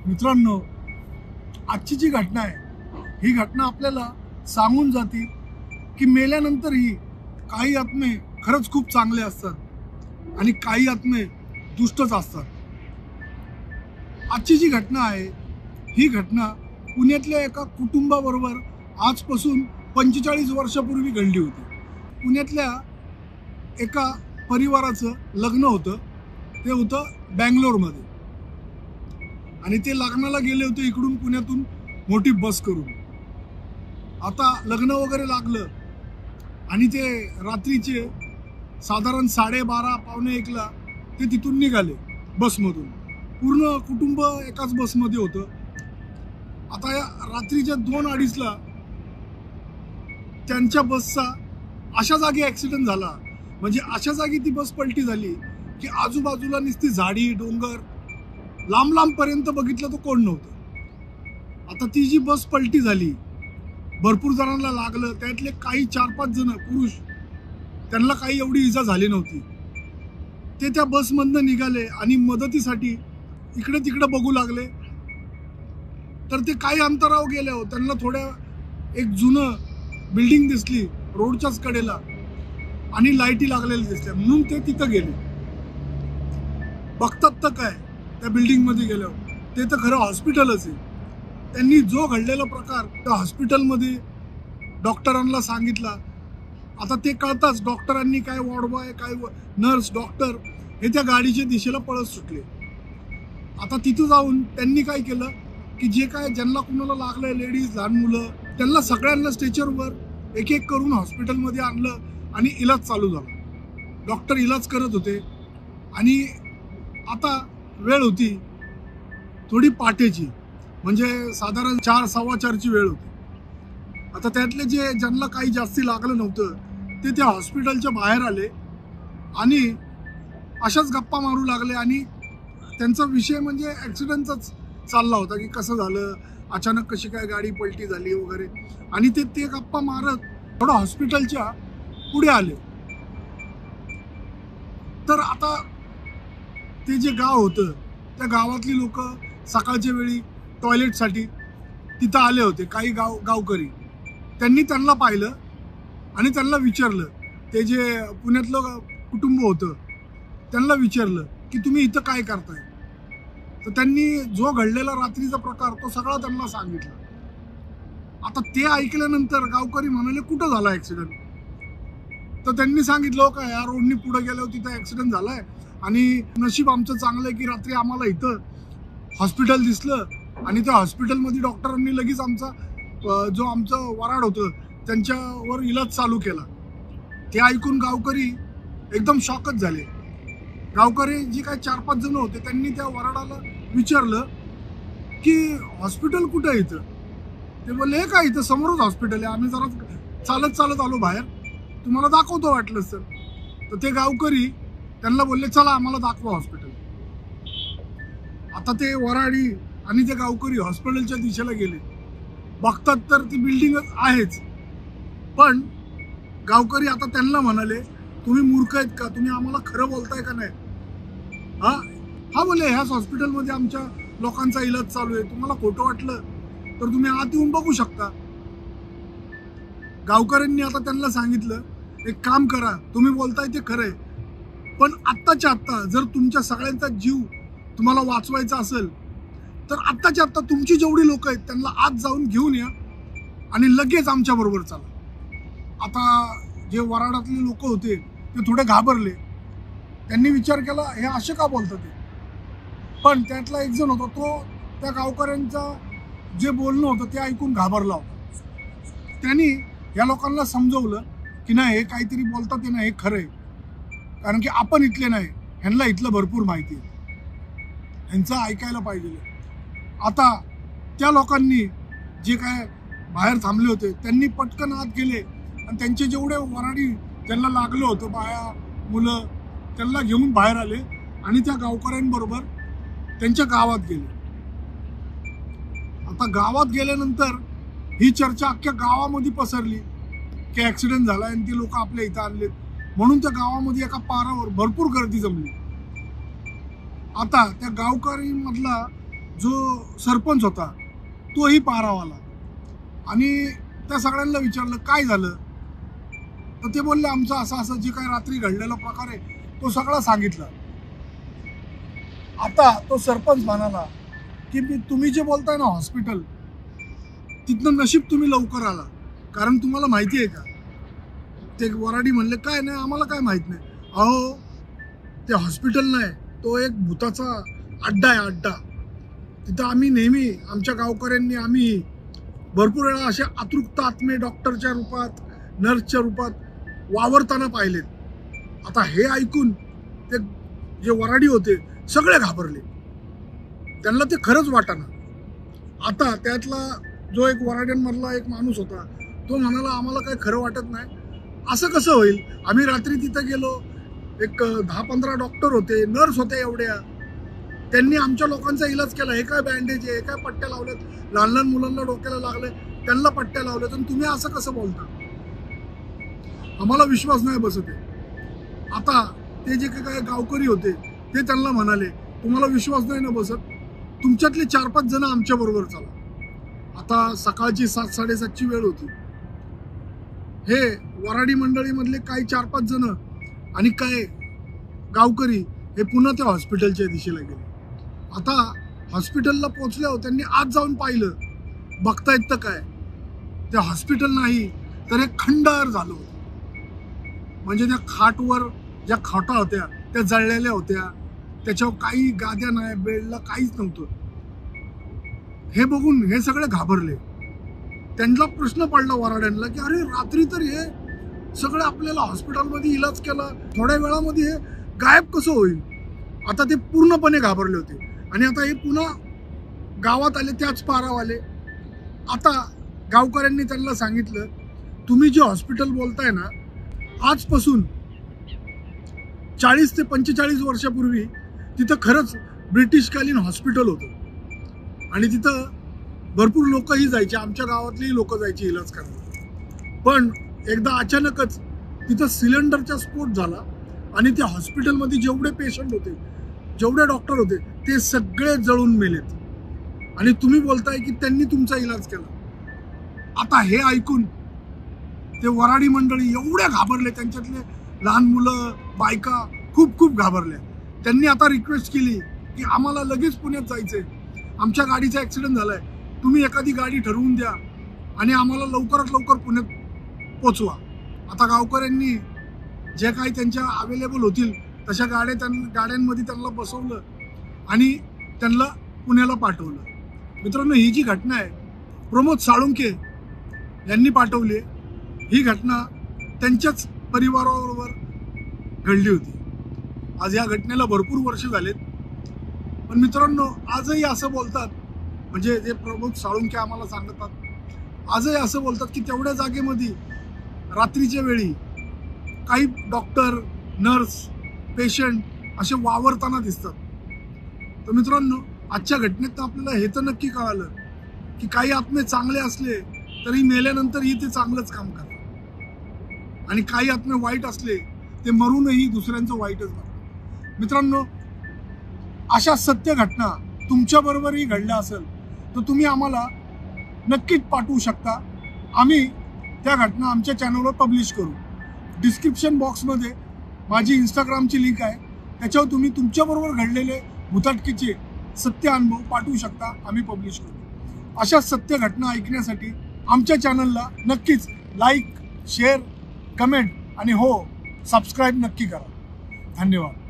मित्रांनो, आजची जी घटना आहे ही घटना आपल्याला सांगून जाते की मेल्यानंतरही काही आत्मे खरंच खूप चांगले असतात आणि काही आत्मे दुष्टच असतात। आजची जी घटना आहे ही घटना पुण्यातल्या एका कुटुंबाबरोबर आजपासून 45 वर्षापूर्वी घडली होती। पुण्यातल्या एका परिवाराचं लग्न होतं, ते होतं बँगलोरमध्ये आणि ते लग्नाला गेले होते इकडून पुण्यातून मोठी बस करून। आता लग्न वगैरे लागलं आणि ते रात्रीचे साधारण 12:30 पावणे 1ला ते तिथून निघाले बसमधून। पूर्ण कुटुंब एकाच बसमध्ये होतं। आता या रात्रीच्या 2:30ला त्यांच्या बसचा अशा जागी ॲक्सिडेंट झाला, म्हणजे अशा जागी ती बस पलटी झाली की आजूबाजूला नुसती झाडी डोंगर, लांब लांबपर्यंत बघितलं तर कोण नव्हतं। आता ती जी बस पलटी झाली, भरपूर जणांना लागलं, त्यातले काही 4-5 जण पुरुष, त्यांना काही एवढी इजा झाली नव्हती। ते त्या बसमधनं निघाले आणि मदतीसाठी इकडे तिकडे बघू लागले। तर ते काही अंतरावर गेले, त्यांना थोड्या एक जुनं बिल्डिंग दिसली रोडच्याच कडेला आणि लाईटी लागलेल्या दिसल्या, म्हणून ते तिथं गेले। बघतात तर काय, त्या बिल्डिंगमध्ये गेल्यावर ते तर खरं हॉस्पिटलच आहे। त्यांनी जो घडलेला प्रकार त्या हॉस्पिटलमध्ये डॉक्टरांना सांगितला। आता ते कळताच डॉक्टरांनी काय वॉर्डबॉय, काय नर्स, डॉक्टर हे त्या गाडीच्या दिशेला पळत सुटले। आता तिथं जाऊन त्यांनी काय केलं की जे काय ज्यांना कुणाला लागलंय, लेडीज, लहान मुलं, त्यांना सगळ्यांना स्ट्रेचरवर एक एक करून हॉस्पिटलमध्ये आणलं आणि इलाज चालू झाला। डॉक्टर इलाज करत होते आणि आता वेळ होती थोडी पहाटेची, म्हणजे साधारण 4-4:15ची वेळ होती। आता त्यातले जे ज्यांना काही जास्ती लागलं नव्हतं ते त्या हॉस्पिटलच्या बाहेर आले आणि अशाच गप्पा मारू लागले आणि त्यांचा विषय म्हणजे ॲक्सिडेंटचाच चालला होता की कसं झालं, अचानक कशी काय गाडी पलटी झाली वगैरे। आणि ते गप्पा मारत थोडं हॉस्पिटलच्या पुढे आले। तर आता ते जे गाव होतं त्या गावातली लोक सकाळच्या वेळी टॉयलेटसाठी तिथं आले होते। काही गावकरी त्यांनी त्यांना पाहिलं आणि त्यांना विचारलं, ते जे पुण्यातलं कुटुंब होतं त्यांना विचारलं की तुम्ही इथं काय करताय। तर त्यांनी जो घडलेला रात्रीचा प्रकार तो सगळा त्यांना सांगितला। आता ते ऐकल्यानंतर गावकरी म्हणाले, कुठं झाला ॲक्सिडेंट? तर त्यांनी सांगितलं, का या रोडनी पुढे गेल्यावर तिथं ॲक्सिडेंट झालाय आणि नशीब आमचं चांगलं आहे की रात्री आम्हाला इथं हॉस्पिटल दिसलं आणि त्या हॉस्पिटलमध्ये डॉक्टरांनी लगेच आमचा जो आमचं वराड होतं त्यांच्यावर इलाज चालू केला। ते ऐकून गावकरी एकदम शॉकच झाले। गावकरी जे काय 4-5 जण होते त्यांनी त्या वराडाला विचारलं की हॉस्पिटल कुठं आहे इथं? ते बोलले, हे काय इथं समोरच हॉस्पिटल आहे, आम्ही जरा चालत आलो बाहेर, तुम्हाला दाखवतो वाटलं सर। तर ते गावकरी त्यांना बोलले, चला आम्हाला दाखवा हॉस्पिटल। आता ते वराडी आणि ते गावकरी हॉस्पिटलच्या दिशेला गेले। बघतात तर ती बिल्डिंगच आहेच, पण गावकरी आता त्यांना म्हणाले, तुम्ही मूर्ख आहेत का? तुम्ही आम्हाला खरं बोलताय का नाही? हा बोले, ह्याच हॉस्पिटलमध्ये आमच्या लोकांचा इलाज चालू आहे, तुम्हाला खोटं वाटलं तर तुम्ही आत येऊन बघू शकता। गावकऱ्यांनी आता त्यांना सांगितलं, एक काम करा, तुम्ही बोलताय ते खरंय, पण आत्ताच्या आत्ता जर तुमच्या सगळ्यांचा जीव तुम्हाला वाचवायचा असेल तर आत्ताच्या आत्ता तुमची जेवढी लोक आहेत त्यांना आत जाऊन घेऊन या आणि लगेच आमच्या बरोबर चला। आता जे वराडातले लोक होते ते थोडे घाबरले। त्यांनी विचार केला, हे असे का बोलतात ते? पण त्यातला एक जण होता, तो त्या गावकऱ्यांचा जे बोलणं होतं ते ऐकून घाबरला होता। त्यांनी या लोकांना समजवलं की नाही, हे काहीतरी बोलतात ते नाही, हे खरं आहे, कारण की आपण इथले नाही, ह्यांना इथलं भरपूर माहिती आहे, ह्यांचं ऐकायला पाहिजे। आता त्या लोकांनी जे काय बाहेर थांबले होते त्यांनी पटकन आत गेले आणि त्यांचे जेवढे वराडी ज्यांना लागलं होतं, बाया मुलं, त्यांना घेऊन बाहेर आले आणि त्या गावकऱ्यांबरोबर त्यांच्या गावात गेले। आता गावात गेल्यानंतर ही चर्चा अख्ख्या गावामध्ये पसरली की ॲक्सिडेंट झाला आणि ती लोक आपल्या इथं आणलेत, म्हणून त्या गावामध्ये एका पारावर भरपूर गर्दी जमली। आता त्या गावकरी मधला जो सरपंच होता तोही पारावाला, आणि त्या सगळ्यांना विचारलं काय झालं, तर ते बोलले आमचं असं असं जे काही रात्री घडलेला प्रकार आहे तो सगळा सांगितला. आता तो सरपंच म्हणाला की तुम्ही जे बोलताय ना हॉस्पिटल, तिथनं नशीब तुम्ही लवकर आला, कारण तुम्हाला माहिती आहे का. ते वराडी म्हणले काय नाही आम्हाला काय माहित नाही. अहो ते हॉस्पिटल नाही, तो एक भूताचा अड्डा आहे, अड्डा. तिथं आम्ही नेहमी आमच्या गावकऱ्यांनी आम्ही भरपूर वेळा असे अतृप्त आत्मे डॉक्टरच्या रूपात नर्सच्या रूपात वावरताना पाहिलेत. आता हे ऐकून ते जे वराडी होते सगळे घाबरले, त्यांना ते खरंच वाटाना. आता त्यातला जो एक वराड्यांमधला एक माणूस होता तो म्हणाला आम्हाला काही खरं वाटत नाही, असं कसं होईल. आम्ही रात्री तिथं गेलो, एक 10-15 डॉक्टर होते, नर्स होते एवढ्या, त्यांनी आमच्या लोकांचा इलाज केला. हे काय बँडेज आहे, हे काय पट्ट्या लावल्यात, लहान लहान मुलांना डोक्याला लागले त्यांना पट्ट्या लावल्यात, आणि तुम्ही असं कसं बोलता. आम्हाला विश्वास नाही बसत आहे. आता ते जे काय गावकरी होते ते त्यांना म्हणाले तुम्हाला विश्वास नाही ना बसत, तुमच्यातले 4-5 जण आमच्या बरोबर चला. आता सकाळची 7-7:30ची वेळ होती. हे वराडी मंडळीमधले काही 4-5 जण आणि काय गावकरी हे पुन्हा त्या हॉस्पिटलच्या दिशेला गेले. आता हॉस्पिटलला पोहोचल्यावर त्यांनी आत जाऊन पाहिलं, बघतायत तर काय, ते हॉस्पिटल नाही तर एक खंडर झालं होतं. म्हणजे त्या खाटवर ज्या खाटा होत्या त्या जळलेल्या होत्या, त्याच्यावर काही गाद्या नाही, बेडला काहीच नव्हतं. हे बघून हे सगळे घाबरले. त्यांना प्रश्न पडला वराड्यांना की अरे रात्री तर हे सगळं आपल्याला हॉस्पिटलमध्ये इलाज केला, थोड्या वेळामध्ये हे गायब कसं होईल. आता ते पूर्णपणे घाबरले होते, आणि आता हे पुन्हा गावात आले त्याच पारावाले. आता गावकऱ्यांनी त्यांना सांगितलं तुम्ही जे हॉस्पिटल बोलताय ना, आजपासून 40 ते 45 वर्षापूर्वी तिथं खरंच ब्रिटिशकालीन हॉस्पिटल होतं, आणि तिथं भरपूर लोकही जायचे, आमच्या गावातलेही लोक जायचे इलाज करायला. पण एकदा अचानकच तिथं सिलेंडरचा स्फोट झाला, आणि त्या हॉस्पिटलमध्ये जेवढे पेशंट होते, जेवढे डॉक्टर होते ते सगळे जळून मेलेत, आणि तुम्ही बोलताय की त्यांनी तुमचा इलाज केला. आता हे ऐकून ते वराडी मंडळी एवढे घाबरले, त्यांच्यातले लहान मुलं बायका खूप खूप घाबरल्या. त्यांनी आता रिक्वेस्ट केली की आम्हाला लगेच पुण्यात जायचंय, आमच्या गाडीचा ॲक्सिडेंट झालाय, तुम्ही एखादी गाडी ठरवून द्या आणि आम्हाला लवकरात लवकर पुण्यात पोचवा. आता गावकऱ्यांनी जे काही त्यांच्या अवेलेबल होतील तशा गाड्यांमध्ये त्यांना बसवलं आणि त्यांना पुण्याला पाठवलं. मित्रांनो, ही जी घटना आहे प्रमोद साळुंखे यांनी पाठवली. ही घटना त्यांच्याच परिवाराबरोबर घडली होती. आज या घटनेला भरपूर वर्ष झालेत, पण मित्रांनो आजही असं बोलतात, म्हणजे जे प्रमोद साळुंखे आम्हाला सांगतात, आजही असं बोलतात की तेवढ्या जागेमध्ये रात्रीच्या वेळी काही डॉक्टर, नर्स, पेशंट असे वावरताना दिसतात. तर मित्रांनो, आजच्या घटनेत आपल्याला हे तर नक्की कळालं की काही आत्मे चांगले असले तरी मेल्यानंतरही ते चांगलंच काम करतात, आणि काही आत्मे वाईट असले ते मरूनही दुसऱ्यांचं वाईटच करतात. मित्रांनो, अशा सत्य घटना तुमच्याबरोबरही घडल्या असेल तर तुम्ही आम्हाला नक्कीच पाठवू शकता. आम्ही त्या घटना आमच्या चॅनलवर पब्लिश करू. डिस्क्रिप्शन बॉक्समध्ये माझी इंस्टाग्रामची लिंक आहे, त्याच्यावर तुम्ही तुमच्याबरोबर घडलेले भुताटकीचे सत्य अनुभव पाठवू शकता, आम्ही पब्लिश करू. अशा सत्य घटना ऐकण्यासाठी आमच्या चॅनलला नक्कीच लाईक, शेअर, कमेंट आणि हो सबस्क्राईब नक्की करा. धन्यवाद.